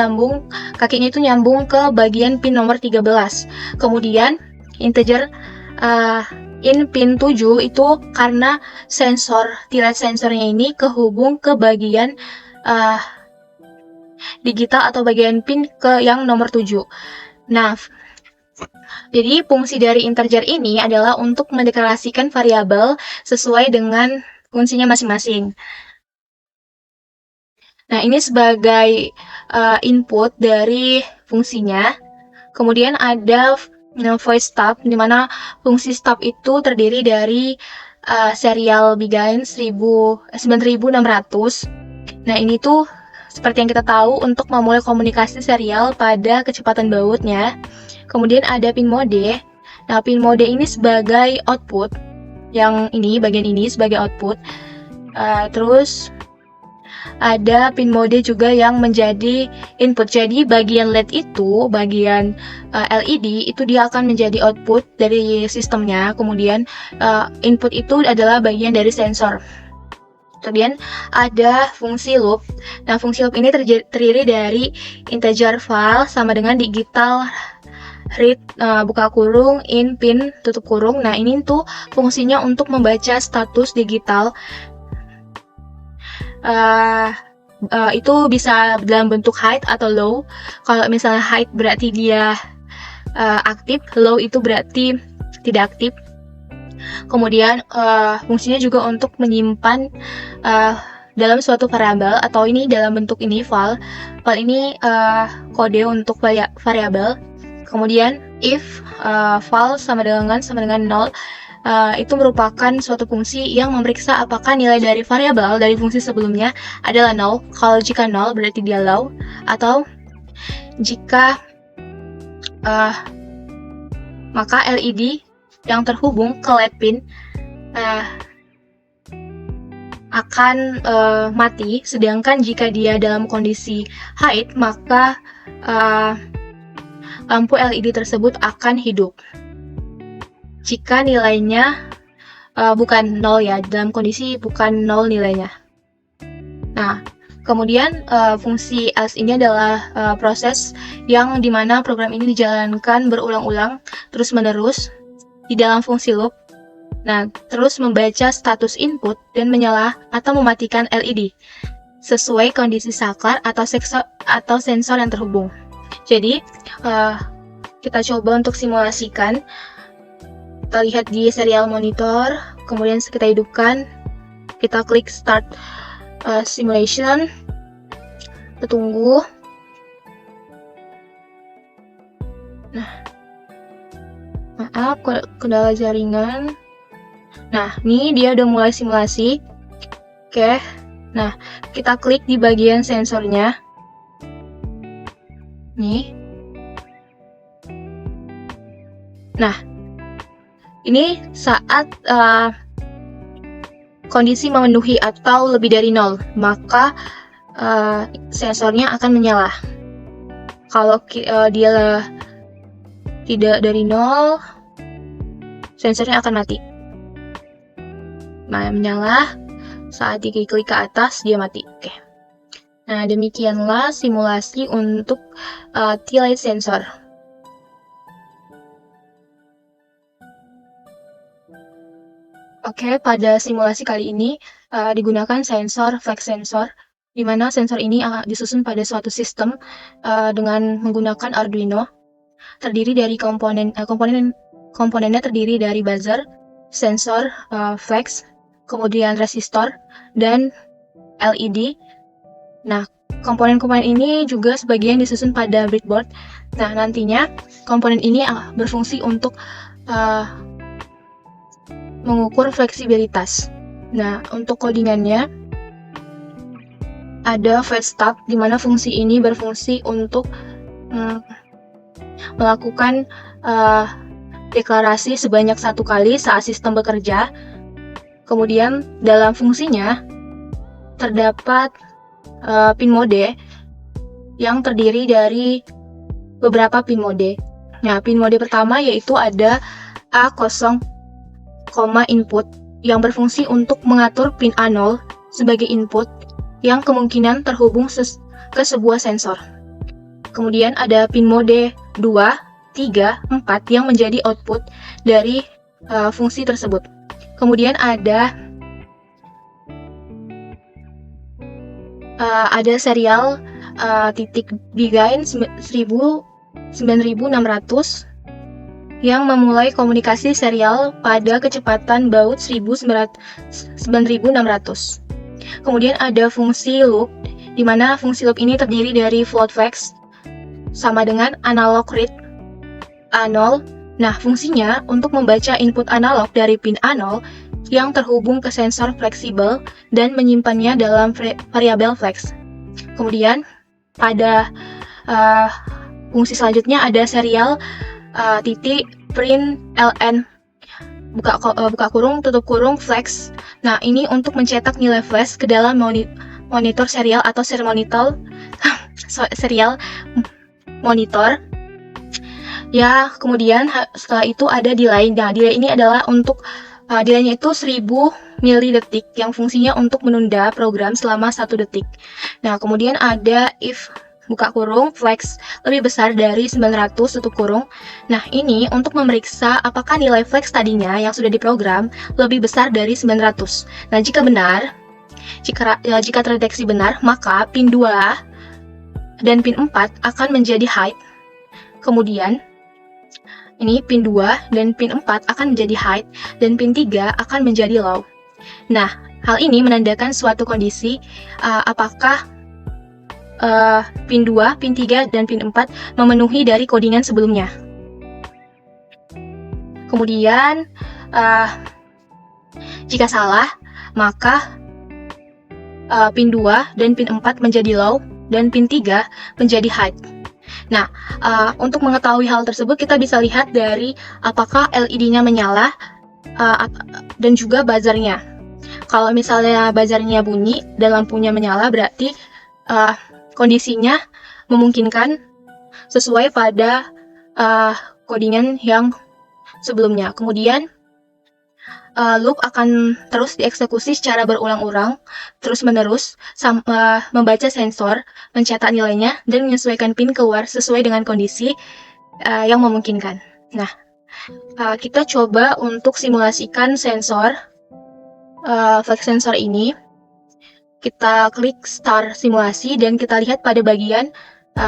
kakinya itu nyambung ke bagian pin nomor 13. Kemudian integer in pin 7 itu karena Tilly sensornya ini kehubung ke bagian digital atau bagian pin ke yang nomor 7. Nah, jadi fungsi dari integer ini adalah untuk mendeklarasikan variabel sesuai dengan fungsinya masing-masing. Nah, ini sebagai input dari fungsinya. Kemudian ada voice stop, di mana fungsi stop itu terdiri dari serial Bigain 9600. Nah, ini tuh seperti yang kita tahu untuk memulai komunikasi serial pada kecepatan bautnya. Kemudian ada pin mode. Nah, pin mode ini sebagai output. Bagian ini sebagai output. Terus ada pin mode juga yang menjadi input. Jadi bagian LED itu, bagian LED itu dia akan menjadi output dari sistemnya. Kemudian input itu adalah bagian dari sensor. Kemudian ada fungsi loop. Nah, fungsi loop ini terdiri dari integer file sama dengan digital read buka kurung in pin tutup kurung. Nah, ini tuh fungsinya untuk membaca status digital. Itu bisa dalam bentuk high atau low. Kalau misalnya high berarti dia aktif, low itu berarti tidak aktif. Kemudian fungsinya juga untuk menyimpan dalam suatu variabel, atau ini dalam bentuk ini file. File ini kode untuk variabel. Kemudian if file sama dengan 0, itu merupakan suatu fungsi yang memeriksa apakah nilai dari variabel dari fungsi sebelumnya adalah 0. Kalau jika 0 berarti dia low, atau jika maka LED yang terhubung ke LED pin akan mati, sedangkan jika dia dalam kondisi high, maka lampu LED tersebut akan hidup. Jika nilainya bukan 0 ya, dalam kondisi bukan 0 nilainya. Nah, kemudian fungsi else ini adalah proses yang dimana program ini dijalankan berulang-ulang terus-menerus di dalam fungsi loop. Nah, terus membaca status input dan menyala atau mematikan LED sesuai kondisi saklar atau sensor yang terhubung. Jadi, kita coba untuk simulasikan. Kita lihat di serial monitor, kemudian kita hidupkan, kita klik start simulation, kita tunggu. Nah, maaf, kendala jaringan. Nah, ini dia udah mulai simulasi. Oke, nah kita klik di bagian sensornya. Nih. Nah, ini saat kondisi memenuhi atau lebih dari 0, maka sensornya akan menyala. Kalau dia tidak dari 0, sensornya akan mati. Nah, menyala, saat diklik ke atas, dia mati. Oke. Nah, demikianlah simulasi untuk T-Light sensor. Oke, pada simulasi kali ini digunakan sensor flex sensor, di mana sensor ini disusun pada suatu sistem dengan menggunakan Arduino, terdiri dari komponennya terdiri dari buzzer, sensor, flex, kemudian resistor, dan LED. Nah, komponen-komponen ini juga sebagian disusun pada breadboard. Nah, nantinya komponen ini berfungsi untuk mengukur fleksibilitas. Nah, untuk codingannya ada fetch stub, di mana fungsi ini berfungsi untuk melakukan deklarasi sebanyak 1 kali saat sistem bekerja. Kemudian dalam fungsinya terdapat pin mode yang terdiri dari beberapa pin mode. Nah, pin mode pertama yaitu ada A0, input yang berfungsi untuk mengatur pin A0 sebagai input yang kemungkinan terhubung ke sebuah sensor. Kemudian ada pin mode 2, 3, 4 yang menjadi output dari fungsi tersebut. Kemudian ada serial titik begain 9600 yang memulai komunikasi serial pada kecepatan baud 9600. Kemudian ada fungsi loop, di mana fungsi loop ini terdiri dari float flex sama dengan analog read A0. Nah, fungsinya untuk membaca input analog dari pin A0 yang terhubung ke sensor fleksibel dan menyimpannya dalam variabel flex. Kemudian, pada fungsi selanjutnya ada serial titik print ln buka kurung tutup kurung flex. Nah, ini untuk mencetak nilai flash ke dalam monitor serial atau serial monitor. Ya, kemudian setelah itu ada delay. Nah, delay ini adalah untuk delaynya itu 1000 milidetik yang fungsinya untuk menunda program selama 1 detik. Nah, kemudian ada if buka kurung flex lebih besar dari 900 tutup kurung. Nah, ini untuk memeriksa apakah nilai flex tadinya yang sudah diprogram lebih besar dari 900. Nah, jika benar, jika terdeteksi benar, maka pin 2 dan pin 4 akan menjadi high. Kemudian ini pin 2 dan pin 4 akan menjadi high dan pin 3 akan menjadi low. Nah, hal ini menandakan suatu kondisi apakah pin 2, pin 3, dan pin 4 memenuhi dari codingan sebelumnya. Kemudian, jika salah, maka pin 2 dan pin 4 menjadi low dan pin 3 menjadi high. Nah, untuk mengetahui hal tersebut kita bisa lihat dari apakah LED-nya menyala dan juga buzzernya. Kalau misalnya buzzernya bunyi dan lampunya menyala, berarti kondisinya memungkinkan sesuai pada codingan yang sebelumnya. Kemudian loop akan terus dieksekusi secara berulang-ulang, terus-menerus, membaca sensor, mencetak nilainya, dan menyesuaikan pin keluar sesuai dengan kondisi yang memungkinkan. Nah, kita coba untuk simulasikan sensor, flex sensor ini. Kita klik start simulasi dan kita lihat pada bagian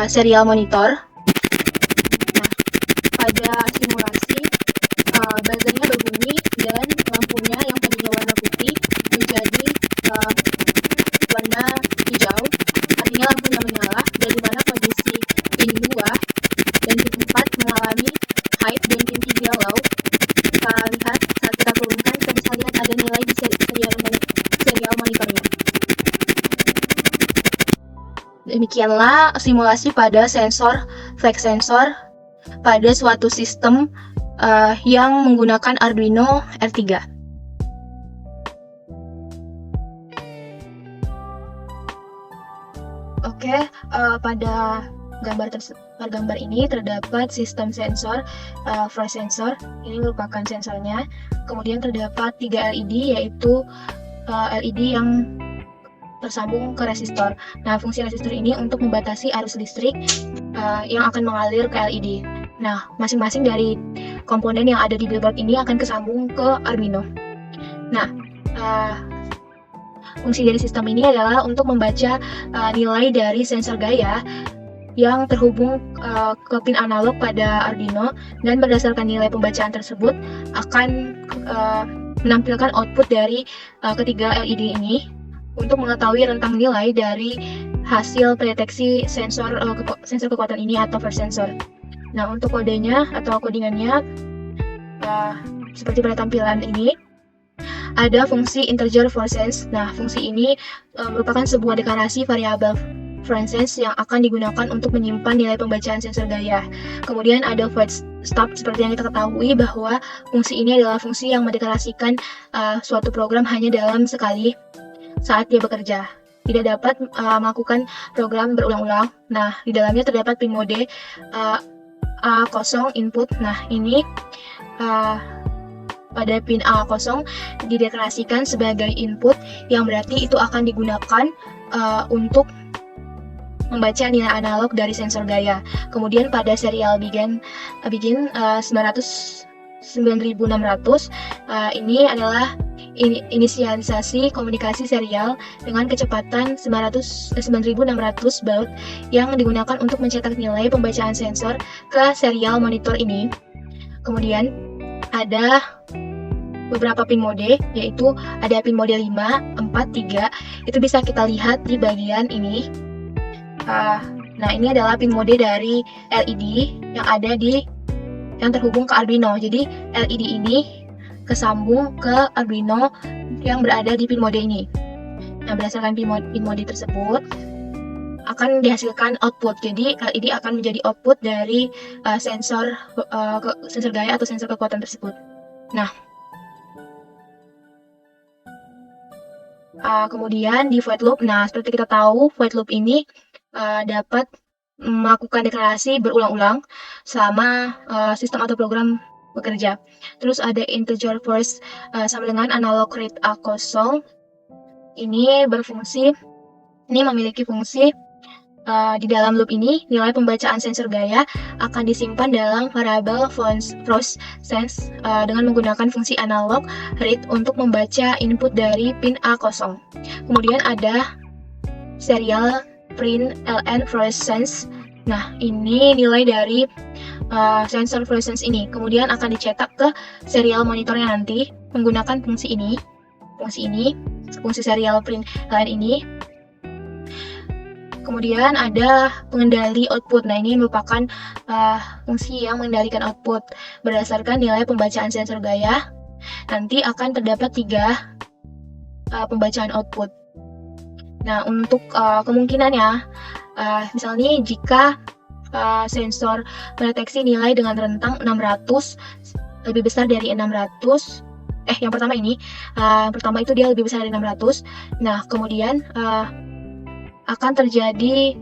serial monitor. Nah, pada simulasi, buzzernya berbunyi dan lampunya yang tadinya warna putih menjadi warna hijau, artinya lampunya menyala, dan di mana kondisi pin 2 dan pin 4 mengalami high dan pin 3 low. Kita lihat saat kita turunkan, kita bisa lihat ada nilai di serial monitornya. Demikianlah simulasi pada sensor flex sensor pada suatu sistem yang menggunakan Arduino R3. Oke, pada gambar ini terdapat sistem sensor flash sensor. Ini merupakan sensornya. Kemudian terdapat 3 LED, yaitu LED yang tersambung ke resistor. Nah, fungsi resistor ini untuk membatasi arus listrik yang akan mengalir ke LED. Nah, masing-masing dari komponen yang ada di breadboard ini akan kesambung ke Arduino. Nah, fungsi dari sistem ini adalah untuk membaca nilai dari sensor gaya yang terhubung ke pin analog pada Arduino, dan berdasarkan nilai pembacaan tersebut akan menampilkan output dari ketiga LED ini untuk mengetahui rentang nilai dari hasil pendeteksi sensor kekuatan ini atau force sensor. Nah, untuk kodenya atau codingannya seperti pada tampilan ini, ada fungsi integer force sense. Nah, fungsi ini merupakan sebuah deklarasi variabel force sense yang akan digunakan untuk menyimpan nilai pembacaan sensor gaya. Kemudian ada void stop, seperti yang kita ketahui bahwa fungsi ini adalah fungsi yang mendeklarasikan suatu program hanya dalam sekali saat dia bekerja. Tidak dapat melakukan program berulang-ulang. Nah, di dalamnya terdapat pin mode A0 input. Nah, ini pada pin A0 dideklarasikan sebagai input, yang berarti itu akan digunakan untuk membaca nilai analog dari sensor gaya. Kemudian pada serial begin 9600 ini adalah inisialisasi komunikasi serial dengan kecepatan 9600 baud yang digunakan untuk mencetak nilai pembacaan sensor ke serial monitor ini. Kemudian ada beberapa pin mode, yaitu ada pin mode 5, 4, 3. Itu bisa kita lihat di bagian ini. Nah, ini adalah pin mode dari LED yang terhubung ke Arduino. Jadi LED ini kesambung ke Arduino yang berada di pin mode ini. Nah, berdasarkan pin mode tersebut akan dihasilkan output. Jadi LED akan menjadi output dari sensor gaya atau sensor kekuatan tersebut. Nah, kemudian di void loop. Nah, seperti kita tahu, void loop ini dapat melakukan deklarasi berulang-ulang selama sistem atau program bekerja. Terus ada integer force sama dengan analog read A0. Ini memiliki fungsi di dalam loop ini, nilai pembacaan sensor gaya akan disimpan dalam variabel force sense dengan menggunakan fungsi analog read untuk membaca input dari pin A0. Kemudian ada serial print ln force sense. Nah, ini nilai dari sensor force sense ini kemudian akan dicetak ke serial monitornya nanti menggunakan fungsi serial print ln ini. Kemudian ada pengendali output. Nah, ini merupakan fungsi yang mengendalikan output berdasarkan nilai pembacaan sensor gaya. Nanti akan terdapat 3 pembacaan output. Nah, untuk kemungkinannya, misalnya jika sensor mendeteksi nilai dengan rentang 600 lebih besar dari 600. Yang pertama ini, yang pertama itu dia lebih besar dari 600. Nah, kemudian akan terjadi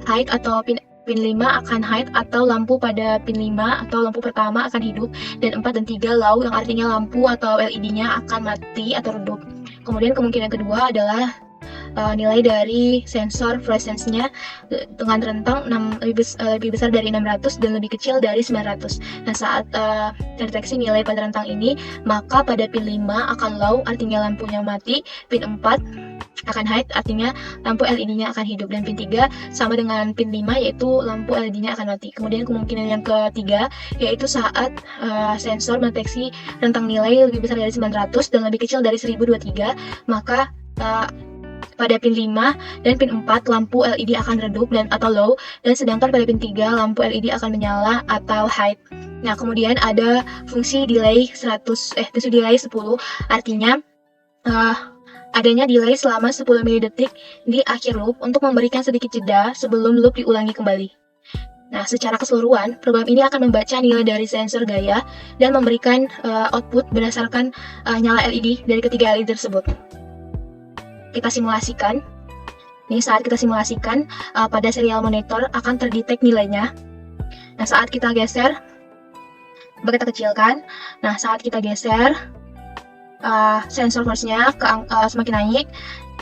hide atau pin 5 akan hide atau lampu pada pin 5 atau lampu pertama akan hidup, dan 4 dan 3 low yang artinya lampu atau LED-nya akan mati atau redup. Kemudian kemungkinan kedua adalah nilai dari sensor fluorescence-nya dengan rentang lebih besar dari 600 dan lebih kecil dari 900. Nah, saat terdeteksi nilai pada rentang ini, maka pada pin 5 akan low, artinya lampunya mati, pin 4 akan hide, artinya lampu LED-nya akan hidup, dan pin 3 sama dengan pin 5, yaitu lampu LED-nya akan mati. Kemudian kemungkinan yang ketiga, yaitu saat sensor mendeteksi rentang nilai lebih besar dari 900 dan lebih kecil dari 1023, maka pada pin 5 dan pin 4 lampu LED akan redup dan atau low, dan sedangkan pada pin 3 lampu LED akan menyala atau hide. Nah, kemudian ada fungsi delay 10, artinya adanya delay selama 10 milidetik di akhir loop untuk memberikan sedikit jeda sebelum loop diulangi kembali. Nah, secara keseluruhan, program ini akan membaca nilai dari sensor gaya dan memberikan output berdasarkan nyala LED dari ketiga LED tersebut. Kita simulasikan. Nih, saat kita simulasikan, pada serial monitor akan terdetek nilainya. Nah, saat kita geser, coba kita kecilkan. Nah, saat kita geser, sensor force-nya semakin naik.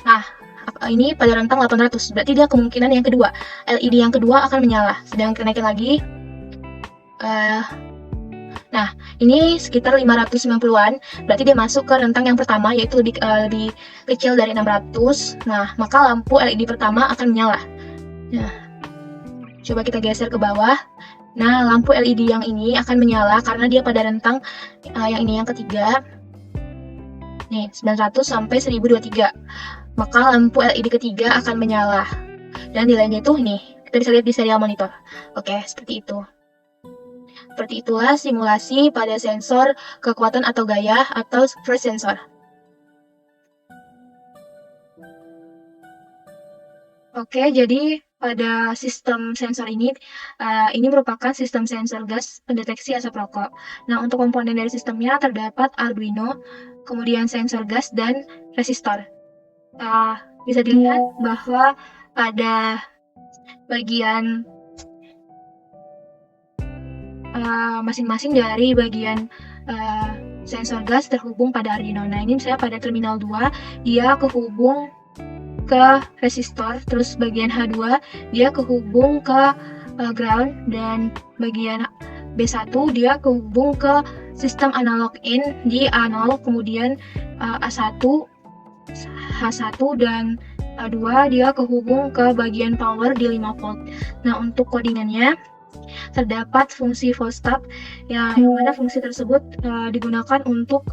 Nah, ini pada rentang 800, berarti dia kemungkinan yang kedua, LED yang kedua akan menyala. Sedang kenaikan lagi. Nah, ini sekitar 590-an, berarti dia masuk ke rentang yang pertama, yaitu lebih kecil dari 600. Nah, maka lampu LED pertama akan menyala. Nah, coba kita geser ke bawah. Nah, lampu LED yang ini akan menyala karena dia pada rentang yang ini, yang ketiga. Nih, 900 sampai 1023. Maka lampu LED ketiga akan menyala. Dan nilainya itu nih, kita bisa lihat di serial monitor. Oke, seperti itu. Seperti itulah simulasi pada sensor kekuatan atau gaya atau force sensor. Oke, jadi pada sistem sensor ini merupakan sistem sensor gas pendeteksi asap rokok. Nah, untuk komponen dari sistemnya terdapat Arduino, kemudian sensor gas, dan resistor. Bisa dilihat bahwa pada bagian masing-masing dari bagian sensor gas terhubung pada Arduino. Nah, ini misalnya pada terminal 2 dia kehubung ke resistor, terus bagian H2 dia kehubung ke ground, dan bagian B1 dia kehubung ke sistem analog in di A0, kemudian A1, H1, dan A2 dia kehubung ke bagian power di 5 volt. Nah, untuk codingannya terdapat fungsi volt stop, yang mana fungsi tersebut digunakan untuk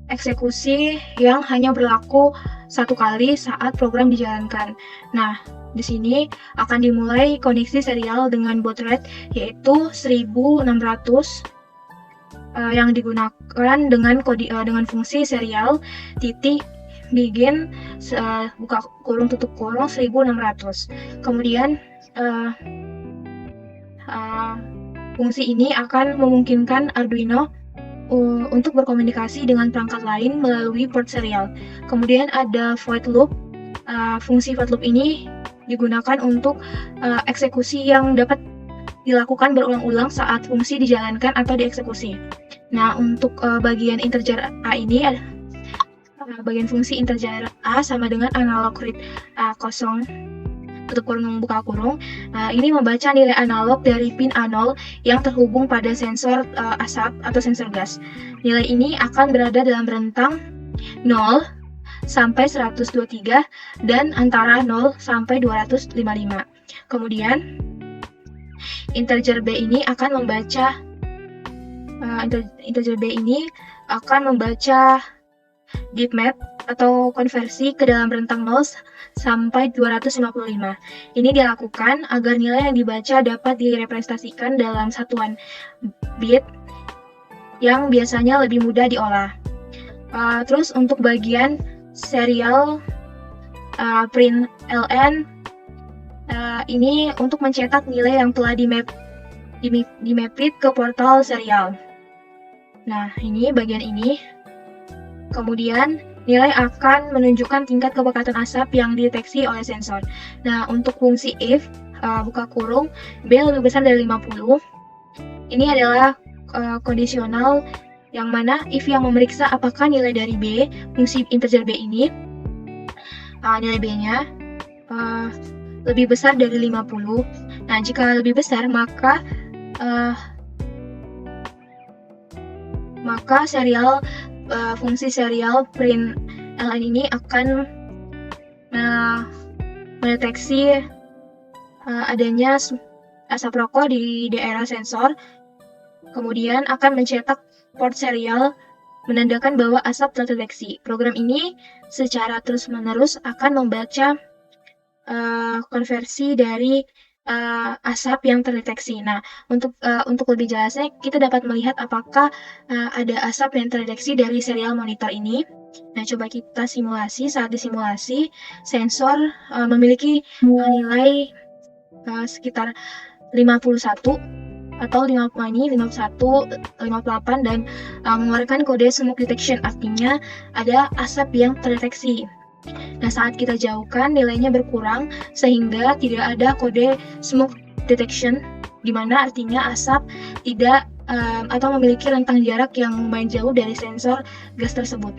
eksekusi yang hanya berlaku satu kali saat program dijalankan. Nah, di sini akan dimulai koneksi serial dengan baud rate, yaitu 1600 yang digunakan dengan fungsi serial titik begin buka kurung tutup kurung 1600. Kemudian fungsi ini akan memungkinkan Arduino untuk berkomunikasi dengan perangkat lain melalui port serial. Kemudian ada void loop. Fungsi void loop ini digunakan untuk eksekusi yang dapat dilakukan berulang-ulang saat fungsi dijalankan atau dieksekusi. Nah, untuk bagian integer A ini ada bagian fungsi integer A sama dengan analog read kosong tutup kurung buka kurung. Ini membaca nilai analog dari pin A0 yang terhubung pada sensor asap atau sensor gas. Nilai ini akan berada dalam rentang 0 sampai 123 dan antara 0 sampai 255. Kemudian integer B ini akan membaca integer B ini akan membaca deep math atau konversi ke dalam rentang 0 sampai 255. Ini dilakukan agar nilai yang dibaca dapat direpresentasikan dalam satuan bit yang biasanya lebih mudah diolah. Terus untuk bagian serial print ln ini untuk mencetak nilai yang telah dimapit ke portal serial. Nah, ini bagian ini. Kemudian nilai akan menunjukkan tingkat kepekatan asap yang dideteksi oleh sensor. Nah, untuk fungsi if buka kurung B lebih besar dari 50. Ini adalah kondisional yang mana if yang memeriksa apakah nilai dari B, fungsi integer B ini, nilai B-nya lebih besar dari 50. Nah, jika lebih besar maka serial fungsi serial print ln ini akan mendeteksi adanya asap rokok di daerah sensor, kemudian akan mencetak port serial menandakan bahwa asap telah terdeteksi. Program ini secara terus-menerus akan membaca konversi dari asap yang terdeteksi. Nah, untuk lebih jelasnya kita dapat melihat apakah ada asap yang terdeteksi dari serial monitor ini. Nah, coba kita simulasi. Saat disimulasi, sensor memiliki nilai sekitar 51 atau 51, 58 dan mengeluarkan kode smoke detection, artinya ada asap yang terdeteksi. Nah, saat kita jauhkan nilainya berkurang sehingga tidak ada kode smoke detection, di mana artinya asap tidak atau memiliki rentang jarak yang lumayan jauh dari sensor gas tersebut.